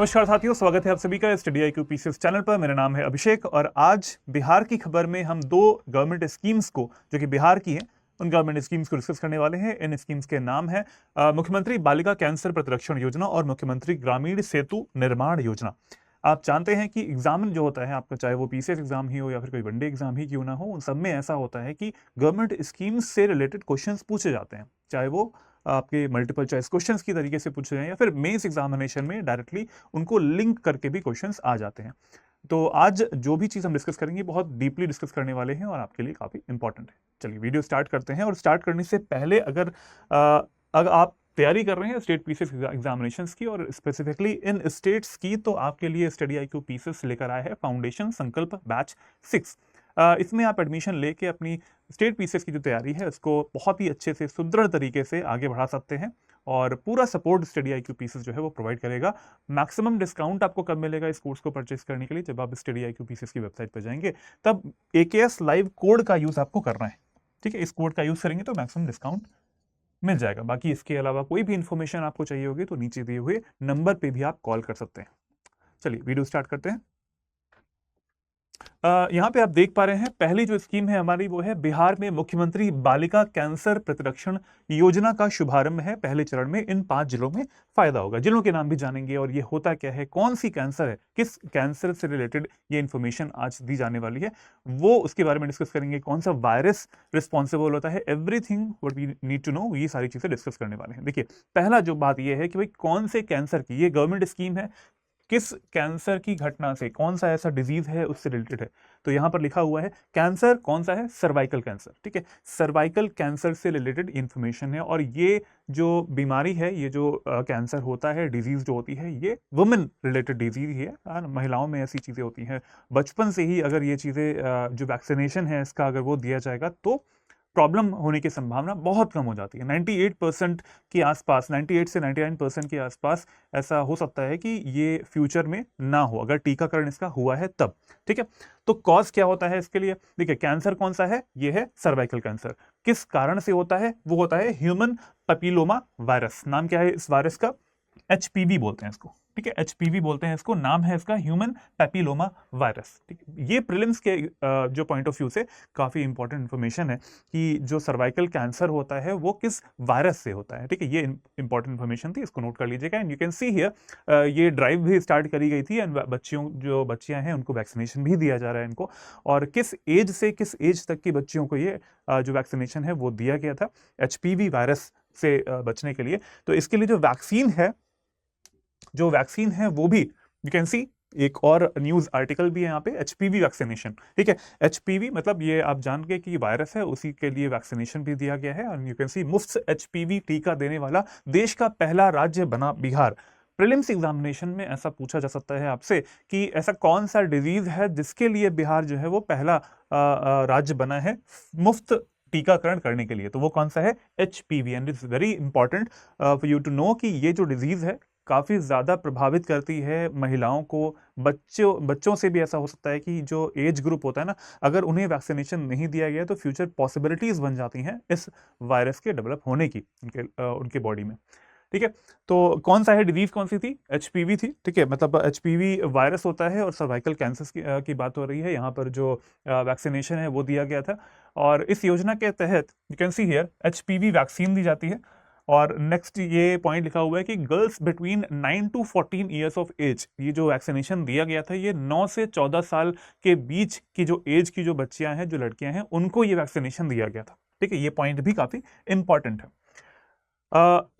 नमस्कार साथियों, स्वागत है आप सभी का स्टडी IQ पीसीएस चैनल पर। मेरा नाम है अभिषेक और आज बिहार की खबर में हम दो गवर्नमेंट स्कीम्स को जो कि बिहार की हैं उन गवर्नमेंट स्कीम्स को डिस्कस करने वाले हैं। इन स्कीम्स के नाम है मुख्यमंत्री बालिका कैंसर प्रतिरक्षण योजना और मुख्यमंत्री ग्रामीण सेतु निर्माण योजना। आप जानते हैं कि एग्जाम जो होता है आपका, चाहे वो पीसीएस एग्जाम ही हो या फिर कोई वनडे एग्जाम ही क्यों ना हो, उन सब में ऐसा होता है कि गवर्नमेंट स्कीम्स से रिलेटेड क्वेश्चंस पूछे जाते हैं, चाहे वो आपके मल्टीपल चॉइस क्वेश्चंस की तरीके से पूछे जाएं या फिर मेंस एग्जामिनेशन में डायरेक्टली उनको लिंक करके भी क्वेश्चंस आ जाते हैं। तो आज जो भी चीज़ हम डिस्कस करेंगे बहुत डीपली डिस्कस करने वाले हैं और आपके लिए काफ़ी इंपॉर्टेंट है। चलिए वीडियो स्टार्ट करते हैं। और स्टार्ट करने से पहले अगर आप तैयारी कर रहे हैं स्टेट पीसीएस एग्जामिनेशंस की और स्पेसिफिकली इन स्टेट्स की, तो आपके लिए स्टडी IQ पीसीएस लेकर आया है फाउंडेशन संकल्प बैच 6। इसमें आप एडमिशन लेके अपनी स्टेट पीसीएस की जो तैयारी है उसको बहुत ही अच्छे से सुदृढ़ तरीके से आगे बढ़ा सकते हैं और पूरा सपोर्ट स्टडी IQ पीसीएस जो है वो प्रोवाइड करेगा। मैक्सिमम डिस्काउंट आपको कब मिलेगा इस कोर्स को परचेस करने के लिए? जब आप स्टडी IQ पीसीएस की वेबसाइट पर जाएंगे तब AKS लाइव कोड का यूज आपको करना है। ठीक है, इस कोड का यूज करेंगे तो मैक्सिमम डिस्काउंट मिल जाएगा। बाकी इसके अलावा कोई भी इंफॉर्मेशन आपको चाहिए होगी तो नीचे दिए हुए नंबर पे भी आप कॉल कर सकते हैं। चलिए वीडियो स्टार्ट करते हैं। यहाँ पे आप देख पा रहे हैं पहली जो स्कीम है हमारी वो है बिहार में मुख्यमंत्री बालिका कैंसर प्रतिरक्षण योजना का शुभारंभ है। पहले चरण में इन 5 जिलों में फायदा होगा। जिलों के नाम भी जानेंगे और ये होता क्या है, कौन सी कैंसर है, किस कैंसर से रिलेटेड ये इंफॉर्मेशन आज दी जाने वाली है, वो उसके बारे में डिस्कस करेंगे। कौन सा वायरस रिस्पॉन्सिबल होता है, everything what we need to know, ये सारी चीजें डिस्कस करने वाले हैं। देखिए पहला जो बात ये है कि भाई कौन से कैंसर की ये गवर्नमेंट स्कीम है, किस कैंसर की घटना से, कौन सा ऐसा डिजीज है उससे रिलेटेड है। तो यहां पर लिखा हुआ है कैंसर कौन सा है, सर्वाइकल कैंसर। ठीक है, सर्वाइकल कैंसर से रिलेटेड इंफॉर्मेशन है और ये जो बीमारी है, ये जो कैंसर होता है, डिजीज जो होती है, ये वुमेन रिलेटेड डिजीज है। महिलाओं में ऐसी चीजें होती हैं। बचपन से ही अगर ये चीजें जो वैक्सीनेशन है इसका अगर वो दिया जाएगा तो प्रॉब्लम होने की संभावना बहुत कम हो जाती है। 98% के आसपास, 98 से 99% के आसपास ऐसा हो सकता है कि ये फ्यूचर में ना हो अगर टीकाकरण इसका हुआ है तब। ठीक है, तो कॉज क्या होता है इसके लिए? देखिए कैंसर कौन सा है, ये है सर्वाइकल कैंसर। किस कारण से होता है? वो होता है ह्यूमन पैपिलोमा वायरस। नाम क्या है इस वायरस का? HPV बोलते हैं इसको। ठीक है, HPV बोलते हैं इसको, नाम है इसका ह्यूमन पैपिलोमा वायरस। ठीक है, ये प्रीलिम्स के जो पॉइंट ऑफ व्यू से काफी इंपॉर्टेंट इंफॉर्मेशन है कि जो सर्वाइकल कैंसर होता है वो किस वायरस से होता है। ठीक है, ये इंपॉर्टेंट इंफॉर्मेशन थी, इसको नोट कर लीजिएगा। And you can see here ये ड्राइव भी स्टार्ट करी गई थी एंड बच्चियां हैं उनको वैक्सीनेशन भी दिया जा रहा है इनको। और किस एज से किस एज तक की बच्चियों को ये जो वैक्सीनेशन है वो दिया गया था HPV वायरस से बचने के लिए। तो इसके लिए जो वैक्सीन है वो भी यू कैन सी, एक और न्यूज आर्टिकल भी है यहाँ पे, HPV वैक्सीनेशन। ठीक है, HPV मतलब ये आप जान के कि वायरस है, उसी के लिए वैक्सीनेशन भी दिया गया है। और यू कैन सी मुफ्त HPV टीका देने वाला देश का पहला राज्य बना बिहार। प्रीलिम्स एग्जामिनेशन में ऐसा पूछा जा सकता है आपसे कि ऐसा कौन सा डिजीज है जिसके लिए बिहार जो है वो पहला राज्य बना है मुफ्त टीकाकरण करने के लिए। तो वो कौन सा है? HPV। And it's very important for you to know कि ये जो डिजीज है काफी ज्यादा प्रभावित करती है महिलाओं को। बच्चों से भी ऐसा हो सकता है कि जो एज ग्रुप होता है ना, अगर उन्हें वैक्सीनेशन नहीं दिया गया तो फ्यूचर पॉसिबिलिटीज बन जाती हैं इस वायरस के डेवलप होने की उनके बॉडी में। ठीक है, तो कौन सा है डिजीज, कौन सी थी? HPV थी। ठीक है, मतलब HPV वायरस होता है और सर्वाइकल कैंसर की बात हो रही है। यहाँ पर जो वैक्सीनेशन है वो दिया गया था और इस योजना के तहत you can see here HPV vaccine दी जाती है। और नेक्स्ट ये पॉइंट लिखा हुआ है कि girls between 9 to 14 years of age, ये जो वैक्सीनेशन दिया गया था ये 9 से 14 साल के बीच की जो एज की जो बच्चियां हैं, जो लड़कियां हैं, उनको ये वैक्सीनेशन दिया गया था। ठीक है, ये पॉइंट भी काफी इंपॉर्टेंट है।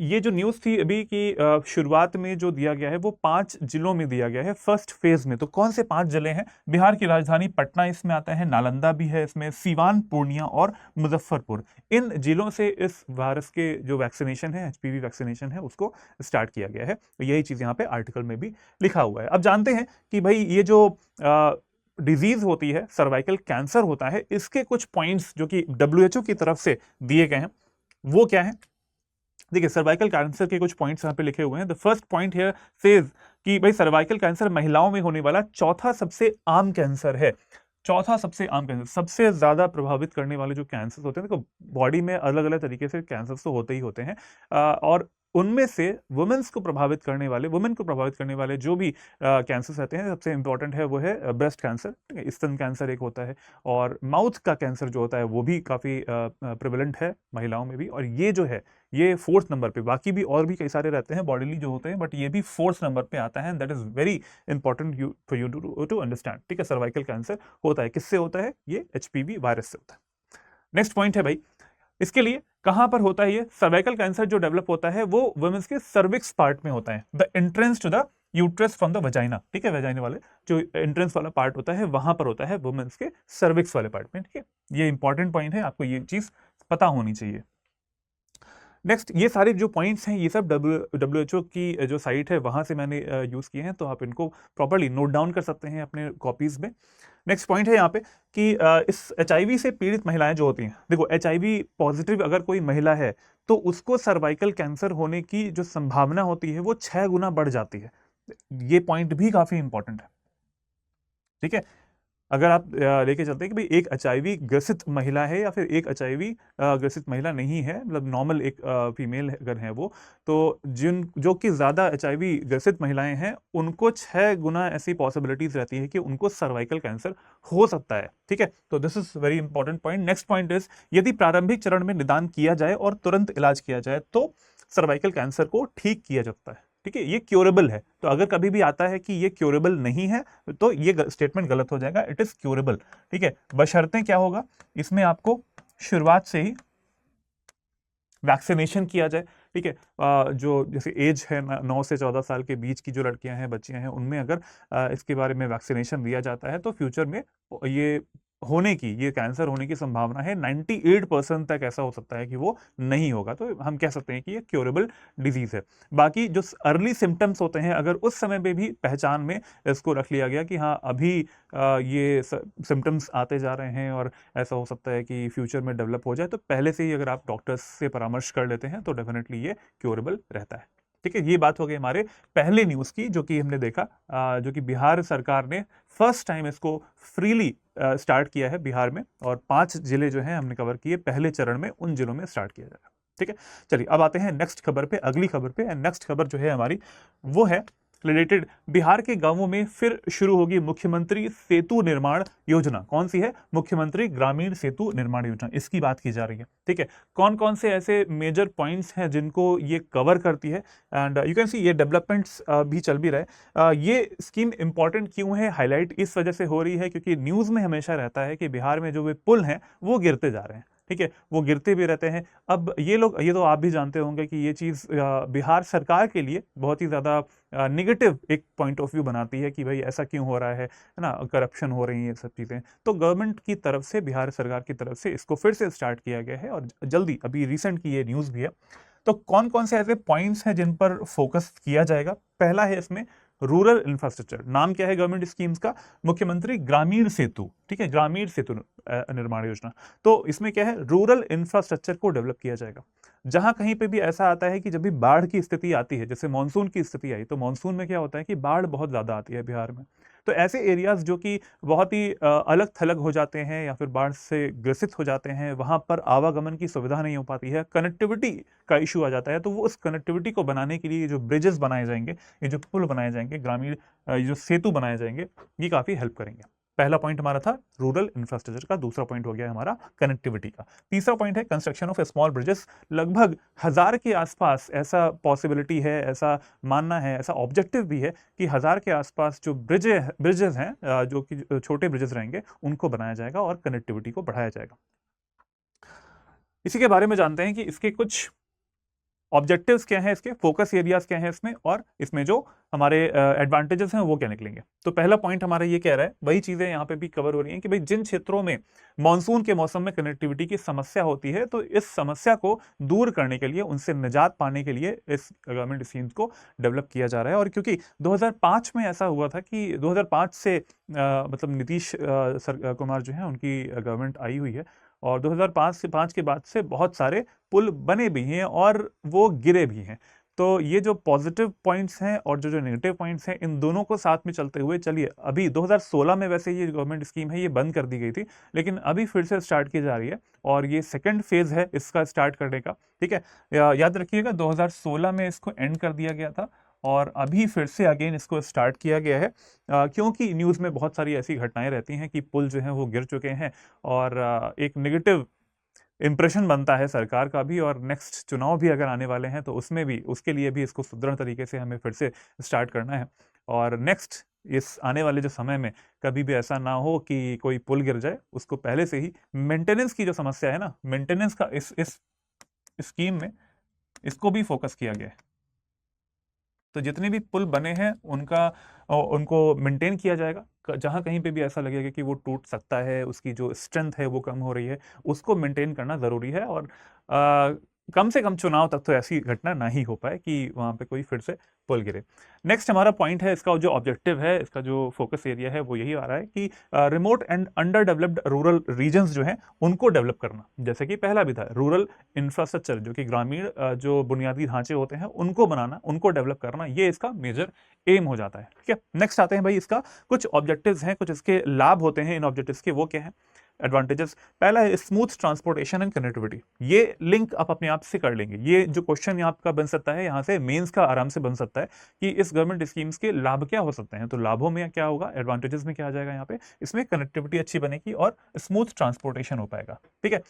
ये जो न्यूज़ थी अभी की शुरुआत में जो दिया गया है वो 5 जिलों में दिया गया है फर्स्ट फेज में। तो कौन से 5 जिले हैं? बिहार की राजधानी पटना इसमें आता है, नालंदा भी है इसमें, सीवान, पूर्णिया और मुजफ्फरपुर। इन जिलों से इस वायरस के जो वैक्सीनेशन है, HPV वैक्सीनेशन है, उसको स्टार्ट किया गया है। तो यही चीज़ यहाँ पे आर्टिकल में भी लिखा हुआ है। अब जानते हैं कि भाई ये जो डिजीज होती है, सर्वाइकल कैंसर होता है, इसके कुछ पॉइंट्स जो कि WHO की तरफ से दिए गए हैं वो क्या है। देखिए सर्वाइकल कैंसर के कुछ पॉइंट्स यहाँ पे लिखे हुए हैं। The first point here says कि भाई सर्वाइकल कैंसर महिलाओं में होने वाला चौथा सबसे आम कैंसर है। चौथा सबसे आम कैंसर, सबसे ज्यादा प्रभावित करने वाले जो कैंसर होते हैं, देखो बॉडी में अलग अलग तरीके से कैंसर तो होते ही होते हैं और उनमें से वुमेन को प्रभावित करने वाले जो भी कैंसर्स रहते हैं, सबसे इंपॉर्टेंट है वो है ब्रेस्ट कैंसर, ठीक है, स्तन कैंसर एक होता है, और माउथ का कैंसर जो होता है वो भी काफ़ी प्रिवेलेंट है महिलाओं में भी, और ये जो है ये 4th नंबर पे, बाकी भी और भी कई सारे रहते हैं बॉडीली जो होते हैं, बट ये भी 4th नंबर पे आता है, that is very important for you to understand, ठीक है। सर्वाइकल कैंसर होता है, किससे होता है? ये HPV वायरस से होता है। नेक्स्ट पॉइंट है भाई, इसके लिए कहां पर होता है? ये सर्वाइकल कैंसर जो डेवलप होता है वो वुमेन्स के सर्विक्स पार्ट में होता है, the entrance to the uterus from the vagina, ठीक है, वजाइना वाले जो एंट्रेंस वाला पार्ट होता है वहां पर होता है वुमेन्स के सर्विक्स वाले पार्ट में, ठीक है। ये इंपॉर्टेंट पॉइंट है, आपको ये चीज पता होनी चाहिए। नेक्स्ट, ये सारे जो पॉइंट्स हैं ये सब WHO की जो साइट है वहां से मैंने यूज किए हैं, तो आप इनको प्रॉपर्ली नोट डाउन कर सकते हैं अपने कॉपीज में। नेक्स्ट पॉइंट है यहाँ पे कि इस HIV से पीड़ित महिलाएं जो होती हैं, देखो HIV पॉजिटिव अगर कोई महिला है तो उसको सर्वाइकल कैंसर होने की जो संभावना होती है वो 6 गुना बढ़ जाती है। ये पॉइंट भी काफी इंपॉर्टेंट है, ठीक है। अगर आप लेके चलते हैं कि भाई एक HIV ग्रसित महिला है या फिर एक HIV ग्रसित महिला नहीं है, मतलब नॉर्मल एक फीमेल अगर है वो, तो जो कि ज्यादा HIV ग्रसित महिलाएं हैं उनको 6 गुना ऐसी पॉसिबिलिटीज रहती है कि उनको सर्वाइकल कैंसर हो सकता है, ठीक है। तो this is very important point. Next point is, यदि प्रारंभिक चरण में निदान किया जाए और तुरंत इलाज किया जाए तो सर्वाइकल कैंसर को ठीक किया जाता है, ठीक है, ये क्योरेबल है। तो अगर कभी भी आता है कि ये क्योरेबल नहीं है तो ये स्टेटमेंट गलत हो जाएगा, इट इज क्योरेबल, ठीक है। बशर्ते क्या होगा, इसमें आपको शुरुआत से ही वैक्सीनेशन किया जाए, ठीक है। जो जैसे एज है 9 से 14 साल के बीच की जो लड़कियां हैं, बच्चियां हैं, उनमें अगर इसके बारे में वैक्सीनेशन दिया जाता है तो फ्यूचर में ये कैंसर होने की संभावना है 98% तक, ऐसा हो सकता है कि वो नहीं होगा। तो हम कह सकते हैं कि ये क्योरेबल डिजीज है। बाकी जो अर्ली सिम्टम्स होते हैं, अगर उस समय पे भी पहचान में इसको रख लिया गया कि हाँ अभी ये सिम्टम्स आते जा रहे हैं और ऐसा हो सकता है कि फ्यूचर में डेवलप हो जाए, तो पहले से ही अगर आप डॉक्टर्स से परामर्श कर लेते हैं तो डेफिनेटली ये क्योरेबल रहता है, ठीक है। ये बात हो गई हमारे पहले न्यूज की, जो कि हमने देखा, जो कि बिहार सरकार ने फर्स्ट टाइम इसको फ्रीली स्टार्ट किया है बिहार में, और 5 जिले जो हैं हमने कवर किए पहले चरण में, उन जिलों में स्टार्ट किया जाएगा, ठीक है। चलिए अब आते हैं नेक्स्ट खबर पे, अगली खबर पे। एंड नेक्स्ट खबर जो है हमारी वो है रिलेटेड, बिहार के गांवों में फिर शुरू होगी मुख्यमंत्री सेतु निर्माण योजना। कौन सी है? मुख्यमंत्री ग्रामीण सेतु निर्माण योजना, इसकी बात की जा रही है, ठीक है। कौन कौन से ऐसे मेजर पॉइंट्स हैं जिनको ये कवर करती है, एंड यू कैन सी ये डेवलपमेंट्स भी चल भी रहे। ये स्कीम इंपॉर्टेंट क्यों है, हाईलाइट इस वजह से हो रही है क्योंकि न्यूज में हमेशा रहता है कि बिहार में जो वे पुल हैं वो गिरते जा रहे हैं, ठीक है, वो गिरते भी रहते हैं। अब ये तो आप भी जानते होंगे कि ये चीज़ बिहार सरकार के लिए बहुत ही ज़्यादा निगेटिव एक पॉइंट ऑफ व्यू बनाती है कि भाई ऐसा क्यों हो रहा है ना, करप्शन हो रही है, ये सब चीज़ें। तो गवर्नमेंट की तरफ से, बिहार सरकार की तरफ से इसको फिर से स्टार्ट किया गया है, और जल्दी अभी रिसेंट की ये न्यूज़ भी है। तो कौन कौन से ऐसे पॉइंट्स हैं जिन पर फोकस किया जाएगा? पहला है इसमें रूरल इंफ्रास्ट्रक्चर। नाम क्या है गवर्नमेंट स्कीम्स का? मुख्यमंत्री ग्रामीण सेतु, ठीक है, ग्रामीण सेतु निर्माण योजना। तो इसमें क्या है, रूरल इंफ्रास्ट्रक्चर को डेवलप किया जाएगा। जहां कहीं पे भी ऐसा आता है कि जब भी बाढ़ की स्थिति आती है, जैसे मानसून की स्थिति आई, तो मानसून में क्या होता है कि बाढ़ बहुत ज्यादा आती है बिहार में। तो ऐसे एरियाज जो कि बहुत ही अलग थलग हो जाते हैं या फिर बाढ़ से ग्रसित हो जाते हैं, वहां पर आवागमन की सुविधा नहीं हो पाती है, कनेक्टिविटी का इशू आ जाता है, तो वो उस कनेक्टिविटी को बनाने के लिए जो ब्रिजेस बनाए जाएंगे, ये जो पुल बनाए जाएंगे, ग्रामीण ये जो सेतु बनाए जाएंगे, ये काफी हेल्प करेंगे। पहला पॉइंट हमारा था रूरल इंफ्रास्ट्रक्चर का। दूसरा पॉइंट हो गया हमारा कनेक्टिविटी का। तीसरा पॉइंट है कंस्ट्रक्शन ऑफ स्मॉल ब्रिजेस। लगभग 1000 के आसपास ऐसा पॉसिबिलिटी है, ऐसा मानना है, ऐसा ऑब्जेक्टिव भी है कि 1000 के आसपास जो ब्रिजेस हैं, जो कि छोटे ब्रिजेस रहेंगे, उनको बनाया जाएगा और कनेक्टिविटी को बढ़ाया जाएगा। इसी के बारे में जानते हैं कि इसके कुछ ऑब्जेक्टिव्स क्या हैं, इसके फोकस एरियाज क्या हैं इसमें, और इसमें जो हमारे एडवांटेजेस हैं वो क्या निकलेंगे। तो पहला पॉइंट हमारा ये कह रहा है, वही चीजें यहाँ पे भी कवर हो रही हैं कि भाई जिन क्षेत्रों में मानसून के मौसम में कनेक्टिविटी की समस्या होती है, तो इस समस्या को दूर करने के लिए, उनसे निजात पाने के लिए इस गवर्नमेंट स्कीम्स को डेवलप किया जा रहा है। और क्योंकि 2005 में ऐसा हुआ था कि 2005 से मतलब नीतीश कुमार जो है उनकी गवर्नमेंट आई हुई है, और 2005 के बाद से बहुत सारे पुल बने भी हैं और वो गिरे भी हैं। तो ये जो पॉजिटिव पॉइंट्स हैं और जो नेगेटिव पॉइंट्स हैं, इन दोनों को साथ में चलते हुए चलिए, अभी 2016 में वैसे ये गवर्नमेंट स्कीम है ये बंद कर दी गई थी, लेकिन अभी फिर से स्टार्ट की जा रही है और ये सेकंड फेज है इसका स्टार्ट करने का। ठीक है, याद रखिएगा 2016 में इसको एंड कर दिया गया था और अभी फिर से अगेन इसको स्टार्ट किया गया है, क्योंकि न्यूज़ में बहुत सारी ऐसी घटनाएं रहती हैं कि पुल जो हैं वो गिर चुके हैं और एक नेगेटिव इंप्रेशन बनता है सरकार का भी, और नेक्स्ट चुनाव भी अगर आने वाले हैं तो उसमें भी, उसके लिए भी इसको सुदृढ़ तरीके से हमें फिर से स्टार्ट करना है। और नेक्स्ट इस आने वाले जो समय में कभी भी ऐसा ना हो कि कोई पुल गिर जाए, उसको पहले से ही मेंटेनेंस की जो समस्या है ना, मेंटेनेंस का इस स्कीम में इसको भी फोकस किया गया है। तो जितने भी पुल बने हैं उनको मेंटेन किया जाएगा, जहां कहीं पे भी ऐसा लगेगा कि वो टूट सकता है, उसकी जो स्ट्रेंथ है वो कम हो रही है, उसको मेंटेन करना ज़रूरी है। और कम से कम चुनाव तक तो ऐसी घटना ना ही हो पाए कि वहां पे कोई फिर से पुल गिरे। नेक्स्ट हमारा पॉइंट है, इसका जो ऑब्जेक्टिव है, इसका जो फोकस एरिया है वो यही आ रहा है कि remote and under developed rural regions जो हैं उनको डेवलप करना। जैसे कि पहला भी था, रूरल इंफ्रास्ट्रक्चर, जो कि ग्रामीण जो बुनियादी ढांचे होते हैं उनको बनाना, उनको डेवलप करना, ये इसका मेजर एम हो जाता है। ठीक है, नेक्स्ट आते हैं भाई, इसका कुछ ऑब्जेक्टिव्स हैं, कुछ इसके लाभ होते हैं इन ऑब्जेक्टिव्स के, वो क्या है एडवांटेजेस। पहला है स्मूथ ट्रांसपोर्टेशन एंड कनेक्टिविटी, ये लिंक आप अपने आप से कर लेंगे। ये जो क्वेश्चन आपका बन सकता है यहाँ से, मेंस का आराम से बन सकता है कि इस गवर्नमेंट स्कीम्स के लाभ क्या हो सकते हैं। तो लाभों में क्या होगा, एडवांटेजेस में क्या आ जाएगा यहाँ पे, इसमें कनेक्टिविटी अच्छी बनेगी और स्मूथ ट्रांसपोर्टेशन हो पाएगा। ठीक है,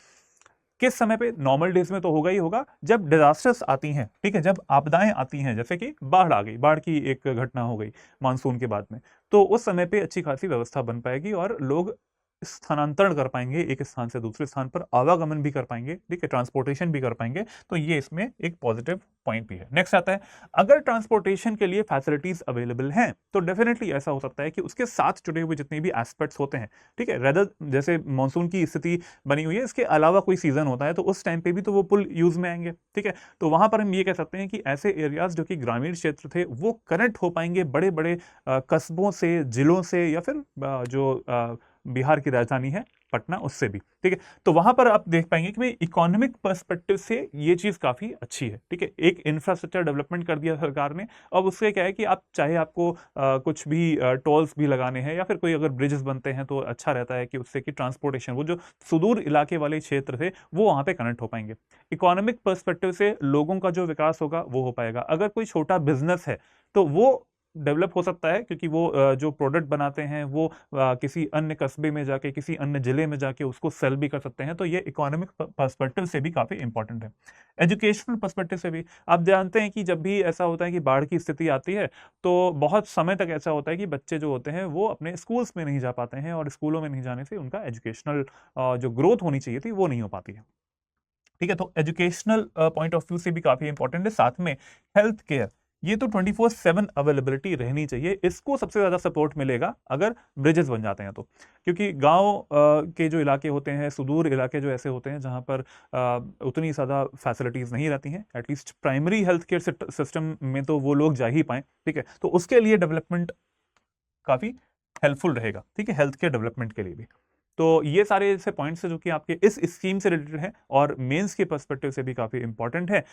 किस समय पे, नॉर्मल डेज में तो होगा ही होगा, जब डिजास्टर्स आती हैं, ठीक है, जब आपदाएं आती हैं, जैसे कि बाढ़ आ गई, बाढ़ की एक घटना हो गई मानसून के बाद में, तो उस समय पे अच्छी खासी व्यवस्था बन पाएगी और लोग स्थानांतरण कर पाएंगे, एक स्थान से दूसरे स्थान पर आवागमन भी कर पाएंगे, ठीक है, ट्रांसपोर्टेशन भी कर पाएंगे। तो ये इसमें एक पॉजिटिव पॉइंट भी है। नेक्स्ट आता है, अगर ट्रांसपोर्टेशन के लिए फैसिलिटीज अवेलेबल हैं तो डेफिनेटली ऐसा हो सकता है कि उसके साथ जुड़े हुए जितने भी एस्पेक्ट्स होते हैं, ठीक है, रेदर जैसे मानसून की स्थिति बनी हुई है, इसके अलावा कोई सीजन होता है तो उस टाइम पे भी तो वो पुल यूज में आएंगे। ठीक है, तो वहां पर हम ये कह सकते हैं कि ऐसे एरियाज जो कि ग्रामीण क्षेत्र थे वो कनेक्ट हो पाएंगे बड़े बड़े कस्बों से, जिलों से, या फिर जो बिहार की राजधानी है पटना, उससे भी। ठीक है, तो वहां पर आप देख पाएंगे कि भाई इकोनॉमिक पर्सपेक्टिव से ये चीज काफी अच्छी है। ठीक है, एक इंफ्रास्ट्रक्चर डेवलपमेंट कर दिया सरकार ने। अब उससे क्या है कि आप चाहे आपको कुछ भी टोल्स भी लगाने हैं या फिर कोई अगर ब्रिजेस बनते हैं तो अच्छा रहता है कि उससे कि ट्रांसपोर्टेशन, वो जो सुदूर इलाके वाले क्षेत्र थे वो वहां पे कनेक्ट हो पाएंगे। इकोनॉमिक पर्सपेक्टिव से लोगों का जो विकास होगा वो हो पाएगा। अगर कोई छोटा बिजनेस है तो वो डेवलप हो सकता है, क्योंकि वो जो प्रोडक्ट बनाते हैं वो किसी अन्य कस्बे में जाके, किसी अन्य जिले में जाके उसको सेल भी कर सकते हैं। तो ये इकोनॉमिक पर्सपेक्टिव से भी काफी इंपॉर्टेंट है। एजुकेशनल पर्सपेक्टिव से भी आप जानते हैं कि जब भी ऐसा होता है कि बाढ़ की स्थिति आती है तो बहुत समय तक ऐसा होता है कि बच्चे जो होते हैं वो अपने स्कूल्स में नहीं जा पाते हैं और स्कूलों में नहीं जाने से उनका एजुकेशनल जो ग्रोथ होनी चाहिए थी वो नहीं हो पाती है। ठीक है, तो एजुकेशनल पॉइंट ऑफ व्यू से भी काफी इंपॉर्टेंट है। साथ में हेल्थ केयर, ये तो 24/7 अवेलेबिलिटी रहनी चाहिए, इसको सबसे ज्यादा सपोर्ट मिलेगा अगर ब्रिजेस बन जाते हैं तो। क्योंकि गांव के जो इलाके होते हैं, सुदूर इलाके जो ऐसे होते हैं जहां पर उतनी ज्यादा फैसिलिटीज नहीं रहती हैं, at least primary health care system में तो वो लोग जा ही पाए। ठीक है, तो उसके लिए डेवलपमेंट काफी हेल्पफुल रहेगा। ठीक है, हेल्थ केयर डेवलपमेंट के लिए भी। तो ये सारे ऐसे पॉइंट्स हैं जो कि आपके इस स्कीम से रिलेटेड हैं और मेंस के पर्सपेक्टिव से भी काफ़ी इंपॉर्टेंट है।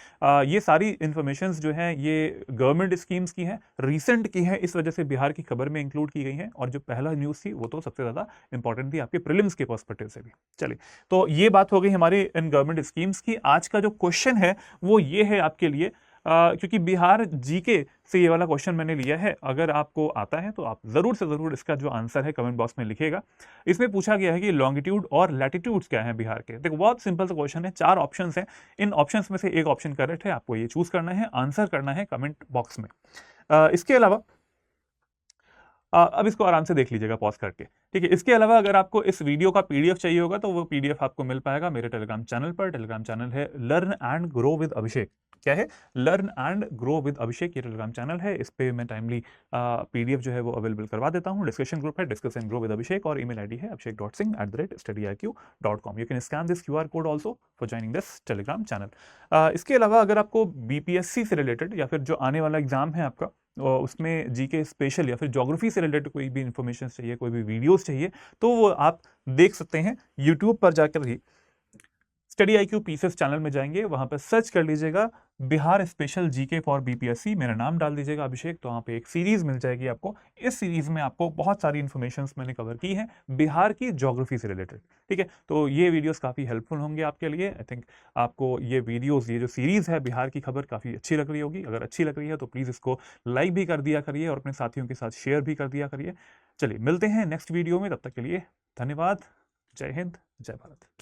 ये सारी इन्फॉर्मेशंस जो हैं ये गवर्नमेंट स्कीम्स की हैं, रिसेंट की हैं, इस वजह से बिहार की खबर में इंक्लूड की गई हैं। और जो पहला न्यूज़ थी वो तो सबसे ज़्यादा इंपॉर्टेंट थी आपके प्रीलिम्स के पर्सपेक्टिव से भी। चलिए, तो ये बात हो गई हमारी इन गवर्नमेंट स्कीम्स की। आज का जो क्वेश्चन है वो ये है आपके लिए, क्योंकि बिहार जीके से ये वाला क्वेश्चन मैंने लिया है, अगर आपको आता है तो आप जरूर से जरूर इसका जो आंसर है कमेंट बॉक्स में लिखिएगा। इसमें पूछा गया है कि लॉन्गिट्यूड और लैटिट्यूड्स क्या हैं बिहार के। देखो बहुत सिंपल सा क्वेश्चन है, 4 ऑप्शंस हैं, इन ऑप्शंस में से एक ऑप्शन करेक्ट है, आपको ये चूज करना है, आंसर करना है कमेंट बॉक्स में। इसके अलावा अब इसको आराम से देख लीजिएगा पॉज करके। ठीक है, इसके अलावा अगर आपको इस वीडियो का पीडीएफ चाहिए होगा तो वो पीडीएफ आपको मिल पाएगा मेरे टेलीग्राम चैनल पर। टेलीग्राम चैनल है लर्न एंड ग्रो विद अभिषेक। क्या है? लर्न एंड ग्रो विद अभिषेक, ये टेलीग्राम चैनल है। इस पे मैं टाइमली पीडीएफ जो है वो अवेलेबल करवा देता हूँ। डिस्कशन ग्रुप है डिस्कस एंड ग्रो विद अभिषेक और ईमेल आईडी है abhishek.singh@studiiq.com। You can scan this QR code also for joining this Telegram channel. इसके अलावा अगर आपको बीपीएससी से रिलेटेड या फिर जो आने वाला एग्जाम है आपका उसमें जीके स्पेशल या फिर ज्योग्राफी से रिलेटेड कोई भी इंफॉर्मेशन चाहिए, कोई भी वीडियोस चाहिए, तो वो आप देख सकते हैं यूट्यूब पर जाकर ही। स्टडी IQ पीसेस चैनल में जाएंगे, वहां पर सर्च कर लीजिएगा Bihar special GK for BPSC, मेरा नाम डाल दीजिएगा अभिषेक, तो वहां पे एक सीरीज मिल जाएगी आपको। इस सीरीज में आपको बहुत सारी इन्फॉर्मेशन मैंने कवर की है बिहार की ज्योग्राफी से रिलेटेड, ठीक है। तो ये वीडियोस काफी हेल्पफुल होंगे आपके लिए। आई थिंक आपको ये वीडियोस, ये जो सीरीज है बिहार की खबर, काफी अच्छी लग रही होगी। अगर अच्छी लग रही है तो प्लीज इसको लाइक भी कर दिया करिए और अपने साथियों के साथ शेयर भी कर दिया करिए। चलिए मिलते हैं नेक्स्ट वीडियो में, तब तक के लिए धन्यवाद। जय हिंद, जय भारत।